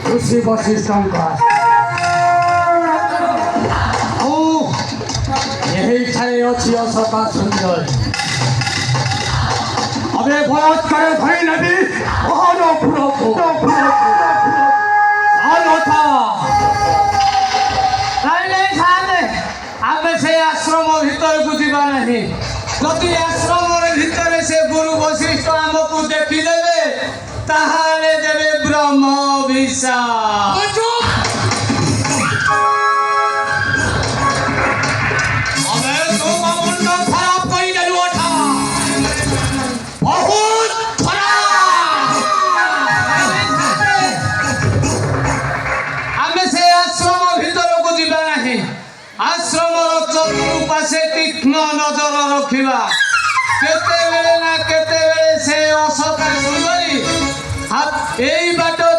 ऋषि वशिष्ठंकर यही ठाई अच्छी अशोका सुंदर अबे बलात्कार भई नदी आमे से आश्रम भीतर को जीवा नहीं जदि आश्रम भीतर से गुरु वशिष्ठ आमको देखिदेवे ताहाले देवे ब्रह्म अभिशाप अबे तो मुंड खराब कई देलु अठा बहुत खराब आमे से आश्रम भीतर को जीवा नहीं आश्रम चतुर्पाशे तीक्ष्ण नजर रखिबा केते बेले ना केते बेले से अशोका सुंदरी हाथ एई बाटो